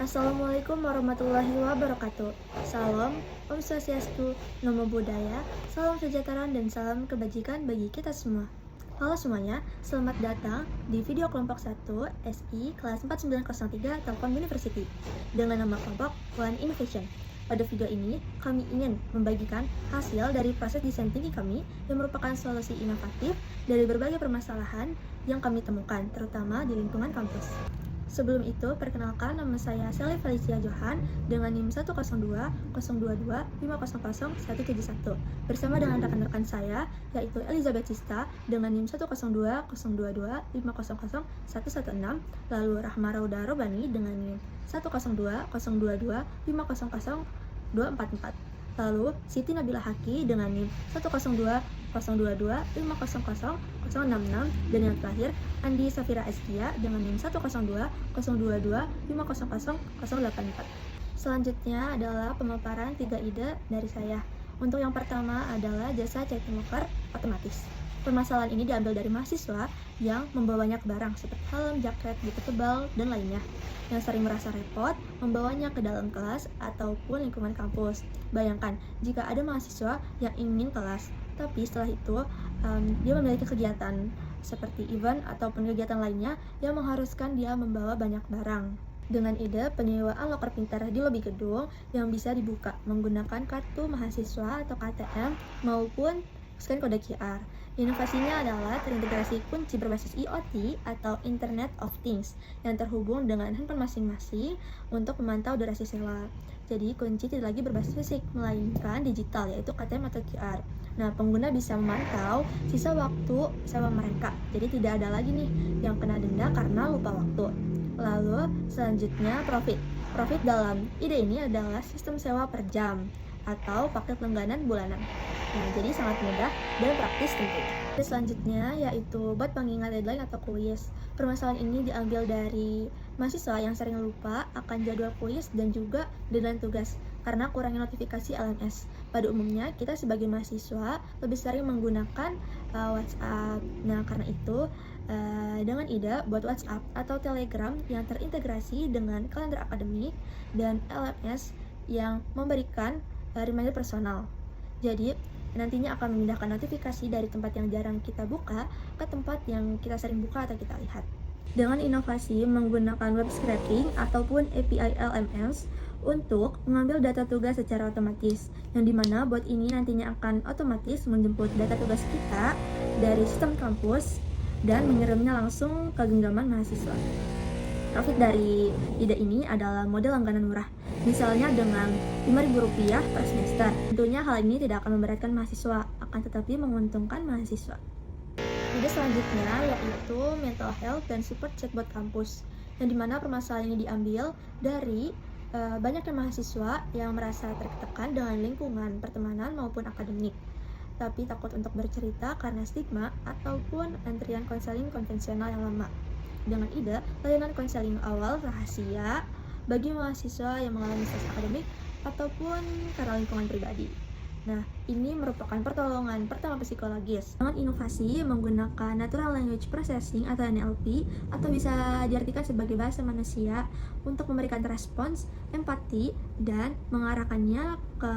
Assalamualaikum warahmatullahi wabarakatuh. Salam, Om Swastiastu, Namo Buddhaya, salam sejahtera dan salam kebajikan bagi kita semua. Halo semuanya, selamat datang di video kelompok 1 SI kelas 4903 Telkom University dengan nama kelompok One Innovation. Pada video ini, kami ingin membagikan hasil dari proses desain thinking kami yang merupakan solusi inovatif dari berbagai permasalahan yang kami temukan, terutama di lingkungan kampus. Sebelum itu, perkenalkan nama saya Sally Felicia Johan dengan NIM 102-022-500-171 bersama dengan rekan-rekan saya yaitu Elizabeth Sista dengan NIM 102-022-500-116, lalu Rahma Rauda Robani dengan NIM 102-022-500-244. Lalu Siti Nabila Haki dengan NIM 102-022-500-066, dan yang terakhir Andi Safira Eskia dengan NIM 102-022-500-084. Selanjutnya adalah pemaparan 3 ide dari saya. Untuk yang pertama adalah jasa checking locker otomatis. Permasalahan ini diambil dari mahasiswa yang membawa banyak barang seperti helm, jaket, buku tebal, dan lainnya, yang sering merasa repot membawanya ke dalam kelas ataupun lingkungan kampus. Bayangkan, jika ada mahasiswa yang ingin kelas, tapi setelah itu dia memiliki kegiatan seperti event ataupun kegiatan lainnya yang mengharuskan dia membawa banyak barang. Dengan ide penyewaan loker pintar di lobi gedung yang bisa dibuka menggunakan kartu mahasiswa atau KTM maupun scan kode QR. Inovasinya adalah terintegrasi kunci berbasis IoT atau Internet of Things yang terhubung dengan handphone masing-masing untuk memantau durasi sewa. Jadi kunci tidak lagi berbasis fisik, melainkan digital, yaitu KTM atau QR. Nah, pengguna bisa memantau sisa waktu sewa mereka. Jadi tidak ada lagi nih yang kena denda karena lupa waktu. Lalu selanjutnya profit. Profit dalam ide ini adalah sistem sewa per jam atau paket langganan bulanan. Nah, jadi sangat mudah dan praktis tentunya. Selanjutnya yaitu buat pengingat deadline atau kuis. Permasalahan ini diambil dari mahasiswa yang sering lupa akan jadwal kuis dan juga deadline tugas karena kurangnya notifikasi LMS. Pada umumnya kita sebagai mahasiswa lebih sering menggunakan WhatsApp. Nah, karena itu dengan ide buat WhatsApp atau Telegram yang terintegrasi dengan kalender akademik dan LMS yang memberikan reminder personal. Jadi nantinya akan memindahkan notifikasi dari tempat yang jarang kita buka ke tempat yang kita sering buka atau kita lihat. Dengan inovasi menggunakan web scraping ataupun API LMS untuk mengambil data tugas secara otomatis, yang dimana bot ini nantinya akan otomatis menjemput data tugas kita dari sistem kampus dan mengirimnya langsung ke genggaman mahasiswa. Profit dari ide ini adalah model langganan murah, misalnya dengan Rp5.000 per semester. Tentunya hal ini tidak akan memberatkan mahasiswa, akan tetapi menguntungkan mahasiswa. Ide selanjutnya yaitu mental health dan support chatbot kampus, yang dimana permasalahan ini diambil dari banyaknya mahasiswa yang merasa tertekan dengan lingkungan pertemanan maupun akademik, tapi takut untuk bercerita karena stigma ataupun antrian konseling konvensional yang lama. Dengan ide layanan konseling awal rahasia bagi mahasiswa yang mengalami stres akademik ataupun karena lingkungan pribadi. Nah, ini merupakan pertolongan pertama psikologis dengan inovasi menggunakan Natural Language Processing atau NLP, atau bisa diartikan sebagai bahasa manusia, untuk memberikan respons, empati, dan mengarahkannya ke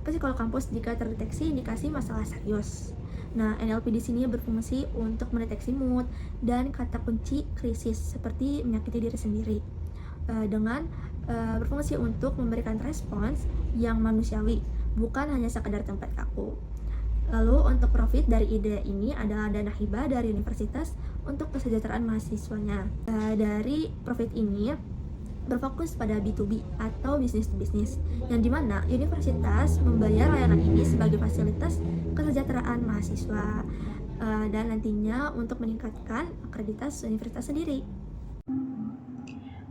psikolog kampus jika terdeteksi indikasi masalah serius. Nah, NLP di sini berfungsi untuk mendeteksi mood dan kata kunci krisis seperti menyakiti diri sendiri, dengan berfungsi untuk memberikan respons yang manusiawi, bukan hanya sekadar tempat kaku. Lalu untuk profit dari ide ini adalah dana hibah dari universitas untuk kesejahteraan mahasiswanya. Dari profit ini berfokus pada B2B atau business to business, yang dimana universitas membayar layanan ini sebagai fasilitas kesejahteraan mahasiswa dan nantinya untuk meningkatkan akreditas universitas sendiri.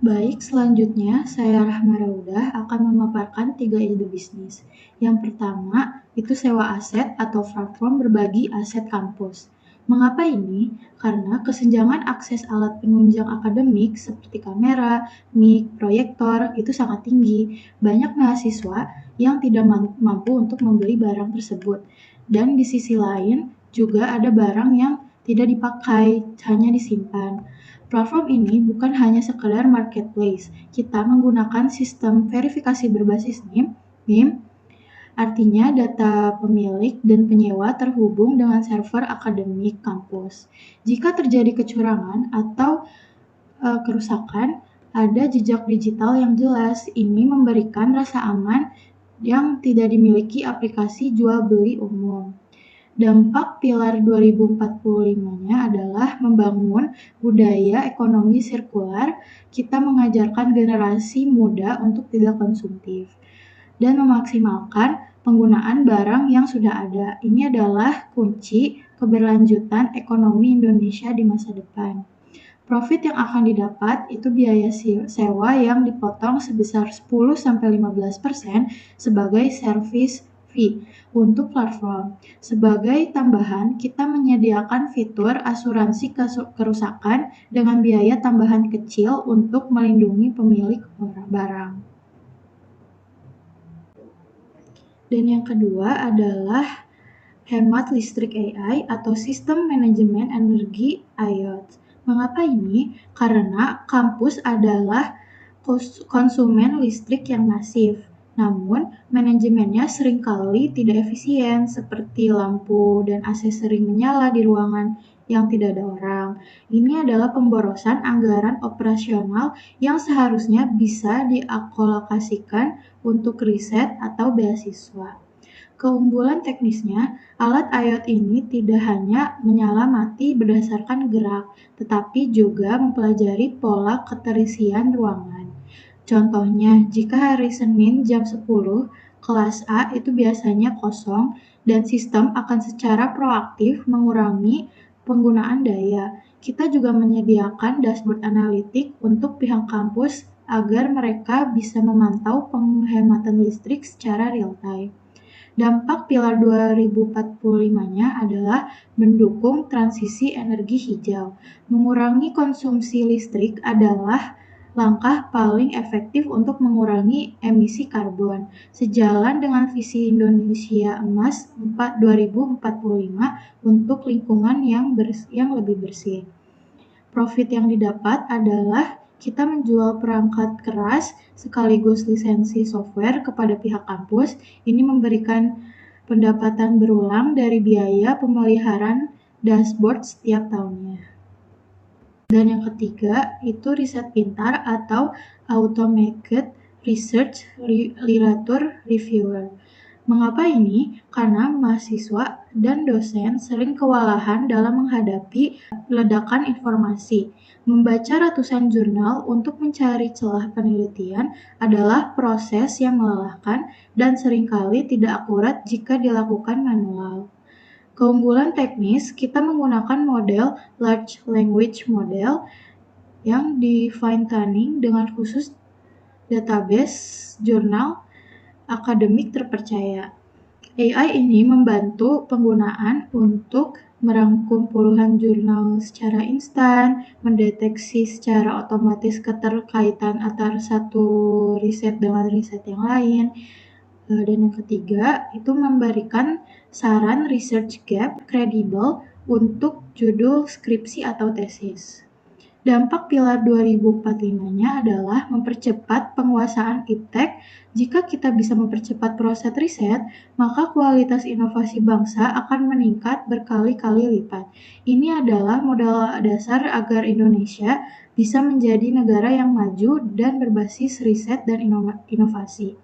Baik, selanjutnya saya Rahma Raudah akan memaparkan 3 ide bisnis. Yang pertama, itu sewa aset atau platform berbagi aset kampus. Mengapa ini? Karena kesenjangan akses alat penunjang akademik seperti kamera, mic, proyektor itu sangat tinggi. Banyak mahasiswa yang tidak mampu untuk membeli barang tersebut. Dan di sisi lain juga ada barang yang tidak dipakai, hanya disimpan. Platform ini bukan hanya sekedar marketplace. Kita menggunakan sistem verifikasi berbasis NIM, artinya data pemilik dan penyewa terhubung dengan server akademik kampus. Jika terjadi kecurangan atau kerusakan, ada jejak digital yang jelas. Ini memberikan rasa aman yang tidak dimiliki aplikasi jual beli umum. Dampak pilar 2045-nya adalah membangun budaya ekonomi sirkular. Kita mengajarkan generasi muda untuk tidak konsumtif dan memaksimalkan penggunaan barang yang sudah ada. Ini adalah kunci keberlanjutan ekonomi Indonesia di masa depan. Profit yang akan didapat itu biaya sewa yang dipotong sebesar 10-15% sebagai service fee untuk platform. Sebagai tambahan, kita menyediakan fitur asuransi kerusakan dengan biaya tambahan kecil untuk melindungi pemilik barang. Dan yang kedua adalah hemat listrik AI atau sistem manajemen energi IoT. Mengapa ini? Karena kampus adalah konsumen listrik yang masif. Namun, manajemennya seringkali tidak efisien, seperti lampu dan AC sering menyala di ruangan yang tidak ada orang. Ini adalah pemborosan anggaran operasional yang seharusnya bisa dialokasikan untuk riset atau beasiswa. Keunggulan teknisnya, alat IoT ini tidak hanya menyala mati berdasarkan gerak, tetapi juga mempelajari pola keterisian ruangan. Contohnya, jika hari Senin jam 10, kelas A itu biasanya kosong dan sistem akan secara proaktif mengurangi penggunaan daya. Kita juga menyediakan dashboard analitik untuk pihak kampus agar mereka bisa memantau penghematan listrik secara real time. Dampak pilar 2045-nya adalah mendukung transisi energi hijau. Mengurangi konsumsi listrik adalah langkah paling efektif untuk mengurangi emisi karbon. Sejalan dengan visi Indonesia Emas 2045 untuk lingkungan yang lebih bersih. Profit yang didapat adalah kita menjual perangkat keras sekaligus lisensi software kepada pihak kampus. Ini memberikan pendapatan berulang dari biaya pemeliharaan dashboard setiap tahunnya. Dan yang ketiga itu riset pintar atau automated research literature reviewer. Mengapa ini? Karena mahasiswa dan dosen sering kewalahan dalam menghadapi ledakan informasi. Membaca ratusan jurnal untuk mencari celah penelitian adalah proses yang melelahkan dan seringkali tidak akurat jika dilakukan manual. Keunggulan teknis, kita menggunakan model large language model yang di fine tuning dengan khusus database jurnal akademik terpercaya. AI ini membantu penggunaan untuk merangkum puluhan jurnal secara instan, mendeteksi secara otomatis keterkaitan antara satu riset dengan riset yang lain, dan yang ketiga itu memberikan saran research gap kredibel untuk judul skripsi atau tesis. Dampak pilar 2045-nya adalah mempercepat penguasaan iptek. Jika kita bisa mempercepat proses riset, maka kualitas inovasi bangsa akan meningkat berkali-kali lipat. Ini adalah modal dasar agar Indonesia bisa menjadi negara yang maju dan berbasis riset dan inovasi.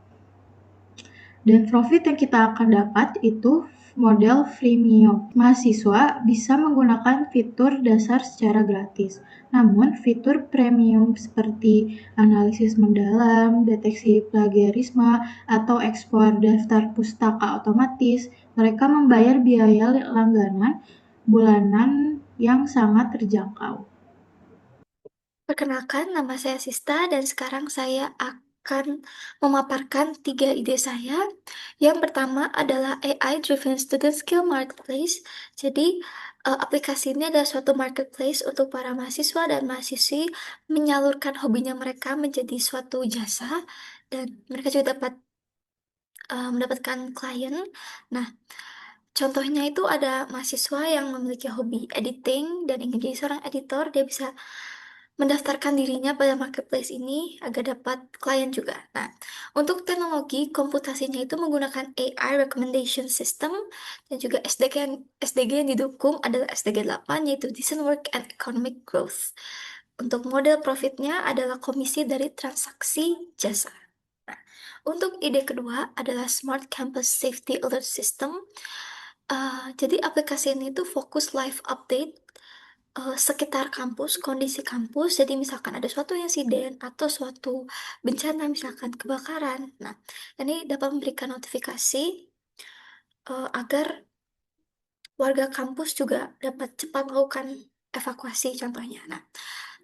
Dan profit yang kita akan dapat itu model freemium. Mahasiswa bisa menggunakan fitur dasar secara gratis. Namun, fitur premium seperti analisis mendalam, deteksi plagiarisme, atau ekspor daftar pustaka otomatis, mereka membayar biaya langganan bulanan yang sangat terjangkau. Perkenalkan, nama saya Sista dan sekarang saya akan memaparkan 3 ide saya. Yang pertama adalah AI Driven Student Skill Marketplace. Jadi, aplikasi ini adalah suatu marketplace untuk para mahasiswa dan mahasiswi menyalurkan hobinya mereka menjadi suatu jasa dan mereka juga dapat mendapatkan klien. Nah, contohnya itu ada mahasiswa yang memiliki hobi editing dan ingin jadi seorang editor, dia bisa mendaftarkan dirinya pada marketplace ini agar dapat klien juga. Nah, untuk teknologi komputasinya itu menggunakan AI recommendation system dan juga SDG yang didukung adalah SDG 8 yaitu Decent Work and Economic Growth. Untuk model profitnya adalah komisi dari transaksi jasa. Nah, untuk ide kedua adalah Smart Campus Safety Alert System. Jadi aplikasi ini tuh fokus live update sekitar kampus, kondisi kampus. Jadi misalkan ada suatu insiden atau suatu bencana, misalkan kebakaran. Nah, ini dapat memberikan notifikasi agar warga kampus juga dapat cepat melakukan evakuasi contohnya. Nah,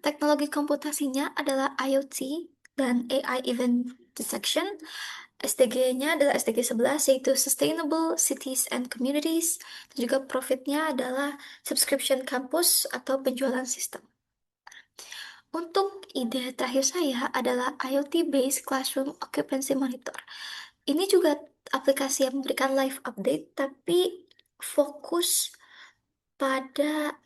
teknologi komputasinya adalah IoT dan AI Event Detection. SDG-nya adalah SDG 11 yaitu Sustainable Cities and Communities. Dan juga profitnya adalah subscription kampus atau penjualan sistem. Untuk ide terakhir saya adalah IoT-based Classroom Occupancy Monitor. Ini juga aplikasi yang memberikan live update, tapi fokus pada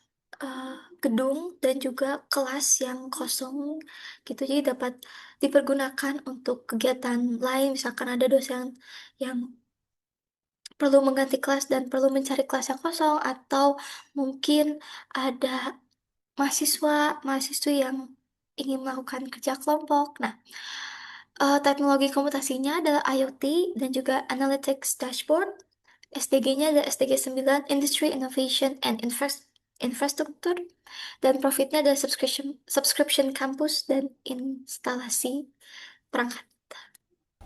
gedung dan juga kelas yang kosong gitu. Jadi dapat dipergunakan untuk kegiatan lain, misalkan ada dosen yang perlu mengganti kelas dan perlu mencari kelas yang kosong, atau mungkin ada mahasiswa-mahasiswi yang ingin melakukan kerja kelompok. Nah, teknologi komputasinya adalah IoT dan juga Analytics Dashboard. SDG-nya adalah SDG 9, Industry Innovation and Infrastructure. Dan profitnya adalah subscription kampus dan instalasi perangkat.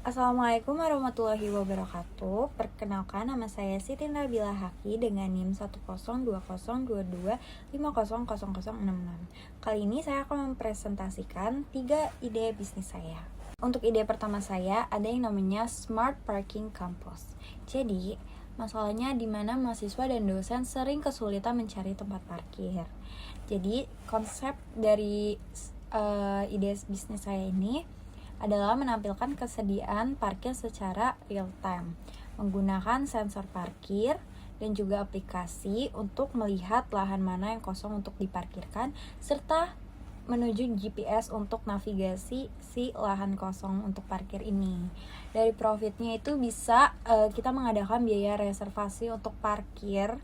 Assalamualaikum warahmatullahi wabarakatuh. Perkenalkan, nama saya Siti Nabila Haki dengan NIM 1020225000066. Kali ini saya akan mempresentasikan 3 ide bisnis saya. Untuk ide pertama saya ada yang namanya Smart Parking Campus. Jadi, masalahnya di mana mahasiswa dan dosen sering kesulitan mencari tempat parkir. Jadi, konsep dari ide bisnis saya ini adalah menampilkan kesediaan parkir secara real time, menggunakan sensor parkir dan juga aplikasi untuk melihat lahan mana yang kosong untuk diparkirkan, serta menuju GPS untuk navigasi si lahan kosong untuk parkir ini. Dari profitnya itu bisa kita mengadakan biaya reservasi untuk parkir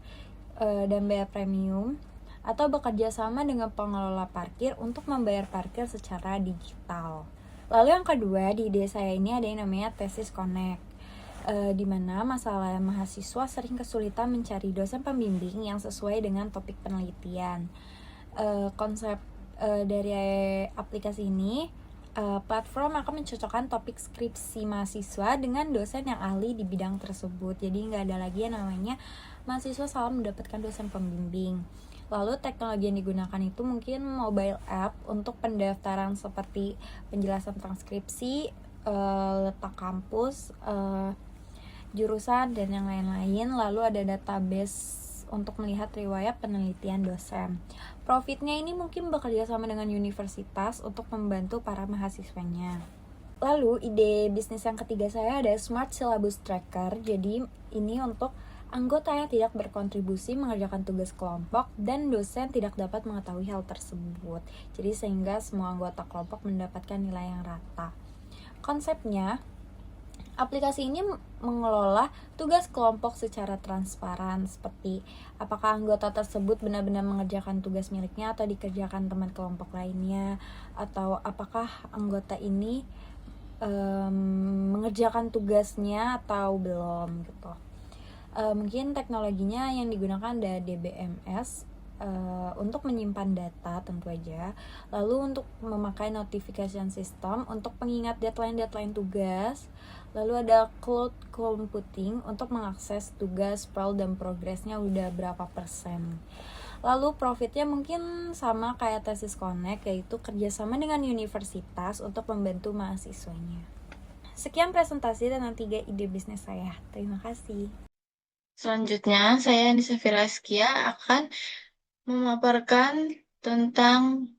dan bayar premium, atau bekerja sama dengan pengelola parkir untuk membayar parkir secara digital. Lalu yang kedua, di ide saya ini ada yang namanya Thesis Connect, di mana masalah mahasiswa sering kesulitan mencari dosen pembimbing yang sesuai dengan topik penelitian. Konsep dari aplikasi ini, platform akan mencocokkan topik skripsi mahasiswa dengan dosen yang ahli di bidang tersebut. Jadi nggak ada lagi yang namanya mahasiswa salah mendapatkan dosen pembimbing. Lalu teknologi yang digunakan itu mungkin mobile app untuk pendaftaran seperti penjelasan transkripsi, letak kampus, jurusan, dan yang lain-lain. Lalu ada database untuk melihat riwayat penelitian dosen. Profitnya ini mungkin bekerja sama dengan universitas untuk membantu para mahasiswanya. Lalu ide bisnis yang ketiga saya ada Smart Syllabus Tracker. Jadi ini untuk anggota yang tidak berkontribusi mengerjakan tugas kelompok dan dosen tidak dapat mengetahui hal tersebut. Jadi sehingga semua anggota kelompok mendapatkan nilai yang rata. Konsepnya, aplikasi ini mengelola tugas kelompok secara transparan, seperti apakah anggota tersebut benar-benar mengerjakan tugas miliknya atau dikerjakan teman kelompok lainnya, atau apakah anggota ini mengerjakan tugasnya atau belum gitu. Mungkin teknologinya yang digunakan ada DBMS untuk menyimpan data tentu aja. Lalu untuk memakai notification system untuk pengingat deadline tugas. Lalu ada cloud computing untuk mengakses tugas, file, dan progresnya udah berapa persen. Lalu profitnya mungkin sama kayak Thesis Connect, yaitu kerjasama dengan universitas untuk membantu mahasiswanya. Sekian presentasi tentang 3 ide bisnis saya. Terima kasih. Selanjutnya, saya Nisa Firaskia akan memaparkan tentang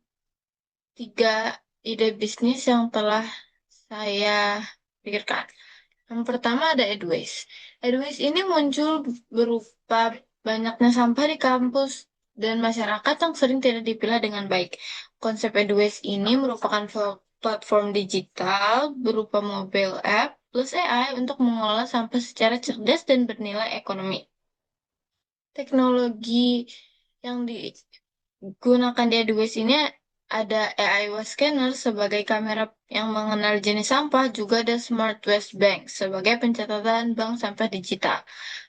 3 ide bisnis yang telah saya pikirkan. Yang pertama ada Edways. Edways ini muncul berupa banyaknya sampah di kampus dan masyarakat yang sering tidak dipilah dengan baik. Konsep Edways ini merupakan platform digital berupa mobile app plus AI untuk mengelola sampah secara cerdas dan bernilai ekonomi. Teknologi yang digunakan di Edways ini ada AI Waste Scanner sebagai kamera yang mengenal jenis sampah, juga ada Smart Waste Bank sebagai pencatatan bank sampah digital.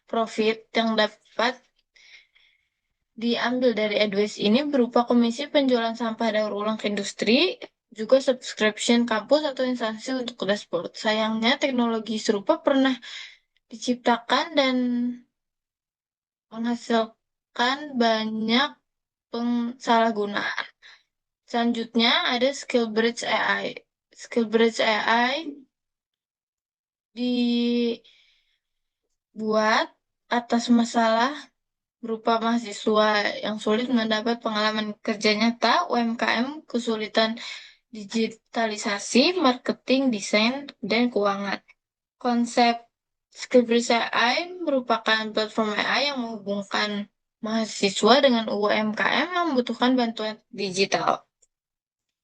Profit yang dapat diambil dari Edways ini berupa komisi penjualan sampah daur ulang ke industri, juga subscription kampus atau instansi untuk dashboard. Sayangnya teknologi serupa pernah diciptakan dan menghasilkan banyak pensalahgunaan. Selanjutnya ada SkillBridge AI. SkillBridge AI dibuat atas masalah berupa mahasiswa yang sulit mendapat pengalaman kerja nyata, UMKM, kesulitan digitalisasi, marketing, desain, dan keuangan. Konsep Skillbridge AI merupakan platform AI yang menghubungkan mahasiswa dengan UMKM yang membutuhkan bantuan digital.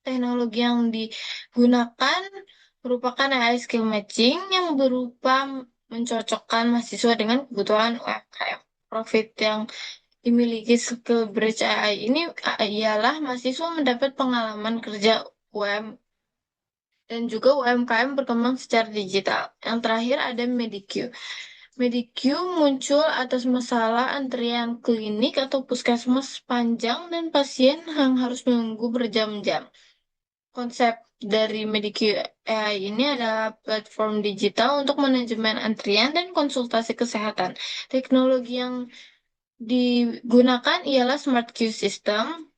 Teknologi yang digunakan merupakan AI skill matching yang berupa mencocokkan mahasiswa dengan kebutuhan UMKM. Profit yang dimiliki skill bridge AI ini ialah mahasiswa mendapat pengalaman kerja UM dan juga UMKM berkembang secara digital. Yang terakhir ada Mediq. Mediq muncul atas masalah antrian klinik atau puskesmas panjang dan pasien yang harus menunggu berjam-jam. Konsep dari Mediq AI ini adalah platform digital untuk manajemen antrian dan konsultasi kesehatan. Teknologi yang digunakan ialah Smart Queue System,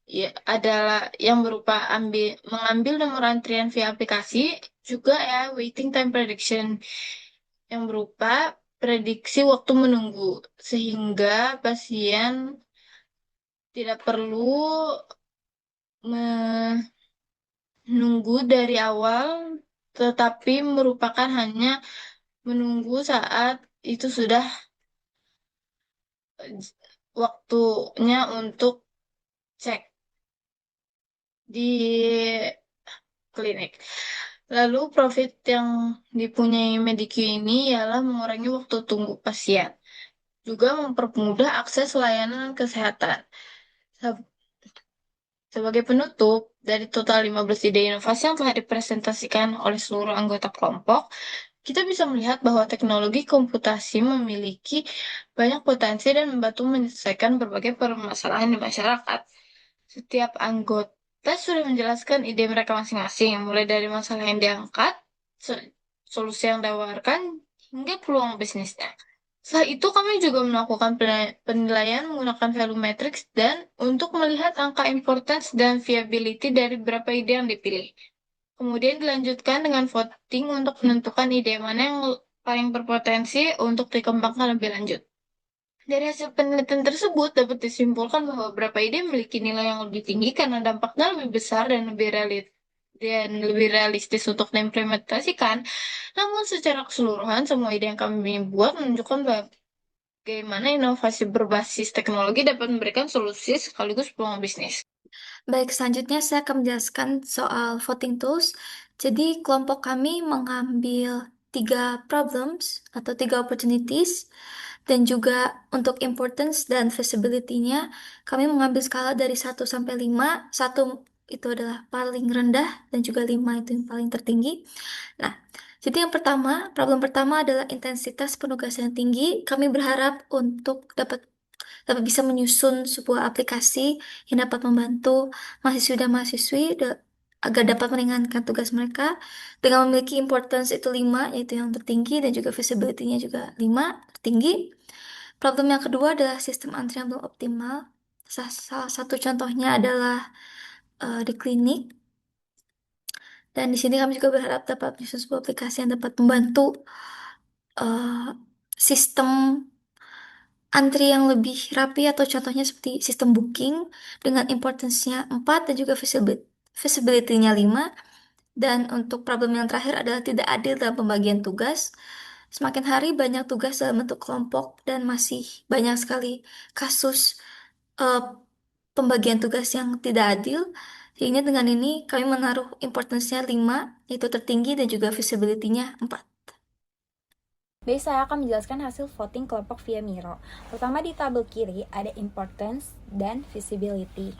ya, adalah yang berupa mengambil nomor antrian via aplikasi, juga ya waiting time prediction yang berupa prediksi waktu menunggu, sehingga pasien tidak perlu menunggu dari awal, tetapi merupakan hanya menunggu saat itu sudah waktunya untuk cek di klinik. Lalu profit yang dipunyai Medique ini ialah mengurangi waktu tunggu pasien, juga mempermudah akses layanan kesehatan. Sebagai penutup, dari total 15 ide inovasi yang telah dipresentasikan oleh seluruh anggota kelompok, kita bisa melihat bahwa teknologi komputasi memiliki banyak potensi dan membantu menyelesaikan berbagai permasalahan di masyarakat. Setiap anggota sudah menjelaskan ide mereka masing-masing, mulai dari masalah yang diangkat, solusi yang ditawarkan, hingga peluang bisnisnya. Setelah itu, kami juga melakukan penilaian menggunakan value matrix dan untuk melihat angka importance dan viability dari beberapa ide yang dipilih. Kemudian dilanjutkan dengan voting untuk menentukan ide mana yang paling berpotensi untuk dikembangkan lebih lanjut. Dari hasil penelitian tersebut dapat disimpulkan bahwa beberapa ide memiliki nilai yang lebih tinggi karena dampaknya lebih besar dan lebih realistis untuk diimplementasikan. Namun secara keseluruhan semua ide yang kami buat menunjukkan bagaimana inovasi berbasis teknologi dapat memberikan solusi sekaligus peluang bisnis. Baik, selanjutnya saya akan menjelaskan soal voting tools. Jadi, kelompok kami mengambil 3 problems atau 3 opportunities, dan juga untuk importance dan feasibility-nya, kami mengambil skala dari 1 sampai 5. 1 itu adalah paling rendah, dan juga 5 itu yang paling tertinggi. Nah, jadi problem pertama adalah intensitas penugasan yang tinggi. Kami berharap untuk dapat bisa menyusun sebuah aplikasi yang dapat membantu mahasiswa dan mahasiswi agar dapat meringankan tugas mereka dengan memiliki importance itu 5, yaitu yang tertinggi, dan juga feasibility-nya juga 5, tertinggi. Problem yang kedua adalah sistem antrian belum optimal. Salah satu contohnya adalah di klinik. Dan di sini kami juga berharap dapat menyusun sebuah aplikasi yang dapat membantu eh, sistem antri yang lebih rapi, atau contohnya seperti sistem booking dengan importance-nya 4 dan juga feasibility-nya 5. Dan untuk problem yang terakhir adalah tidak adil dalam pembagian tugas. Semakin hari banyak tugas dalam bentuk kelompok dan masih banyak sekali kasus eh, pembagian tugas yang tidak adil. Sehingga dengan ini kami menaruh importance-nya 5, yaitu tertinggi dan juga visibility-nya 4. Baik, saya akan menjelaskan hasil voting kelompok via Miro. Pertama, di tabel kiri ada importance dan visibility,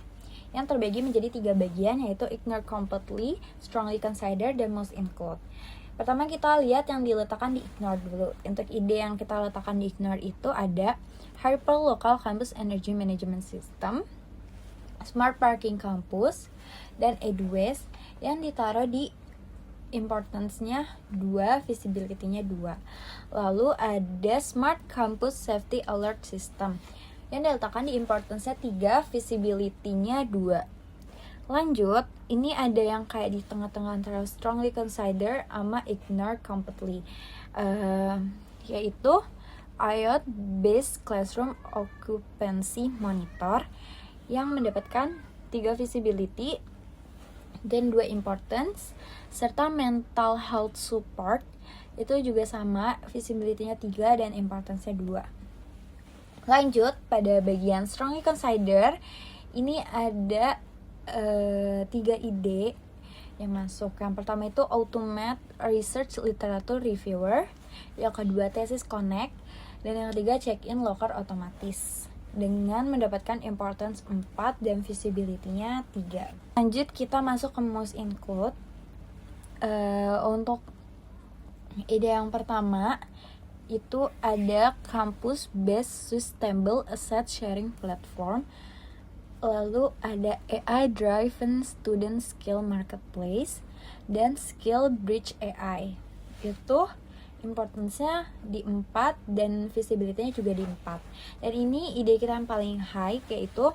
yang terbagi menjadi 3 bagian, yaitu ignore completely, strongly consider, dan most include. Pertama, kita lihat yang diletakkan di ignore dulu. Untuk ide yang kita letakkan di ignore itu ada Hyperlocal Campus Energy Management System, Smart Parking Campus, dan Edways yang ditaruh di importance-nya 2, visibility-nya 2. Lalu ada Smart Campus Safety Alert System yang diletakkan di importance-nya 3, visibility-nya 2. Lanjut, ini ada yang kayak di tengah-tengah antara strongly consider sama ignore completely, yaitu IoT Based Classroom Occupancy Monitor yang mendapatkan 3 visibility dan 2 importance, serta mental health support itu juga sama, visibility-nya 3 dan importance-nya 2. Lanjut, pada bagian strongly consider ini ada 3 ide yang masuk. Yang pertama itu Automate Research Literature Reviewer, yang kedua Thesis Connect, dan yang ketiga Check-in Locker Otomatis dengan mendapatkan importance 4 dan visibility-nya 3. Lanjut, kita masuk ke most include. Untuk ide yang pertama itu ada Campus Based Sustainable Asset Sharing Platform, lalu ada AI Driven Student Skill Marketplace, dan Skill Bridge AI. Itu importance-nya di 4 dan visibility-nya juga di 4. Dan ini ide kita yang paling high, yaitu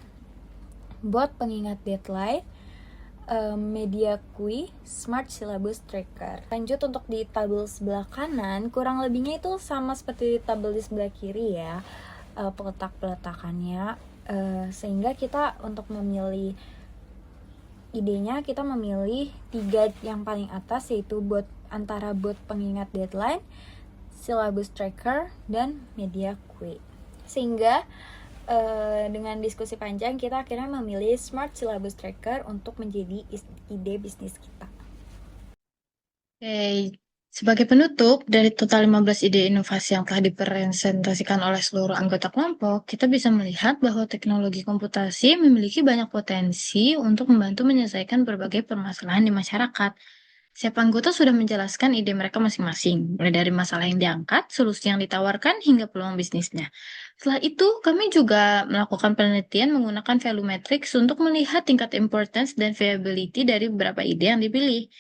bot pengingat deadline, media QI, Smart Syllabus Tracker. Lanjut, untuk di tabel sebelah kanan, kurang lebihnya itu sama seperti di tabel di sebelah kiri ya, peletakannya. Sehingga kita untuk memilih idenya, kita memilih 3 yang paling atas, yaitu antara bot pengingat deadline, syllabus tracker, dan media QI. Sehingga dengan diskusi panjang kita akhirnya memilih Smart Syllabus Tracker untuk menjadi ide bisnis kita. Oke, sebagai penutup, dari total 15 ide inovasi yang telah dipresentasikan oleh seluruh anggota kelompok, kita bisa melihat bahwa teknologi komputasi memiliki banyak potensi untuk membantu menyelesaikan berbagai permasalahan di masyarakat. Setiap anggota sudah menjelaskan ide mereka masing-masing, mulai dari masalah yang diangkat, solusi yang ditawarkan, hingga peluang bisnisnya. Setelah itu, kami juga melakukan penelitian menggunakan value matrix untuk melihat tingkat importance dan viability dari beberapa ide yang dipilih.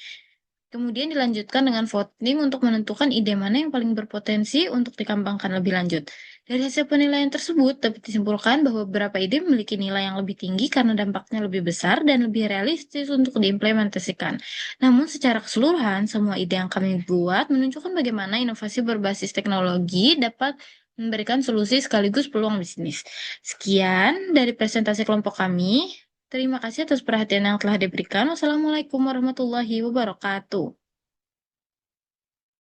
Kemudian dilanjutkan dengan voting untuk menentukan ide mana yang paling berpotensi untuk dikembangkan lebih lanjut. Dari hasil penilaian tersebut, dapat disimpulkan bahwa beberapa ide memiliki nilai yang lebih tinggi karena dampaknya lebih besar dan lebih realistis untuk diimplementasikan. Namun secara keseluruhan, semua ide yang kami buat menunjukkan bagaimana inovasi berbasis teknologi dapat memberikan solusi sekaligus peluang bisnis. Sekian dari presentasi kelompok kami. Terima kasih atas perhatian yang telah diberikan. Wassalamualaikum warahmatullahi wabarakatuh.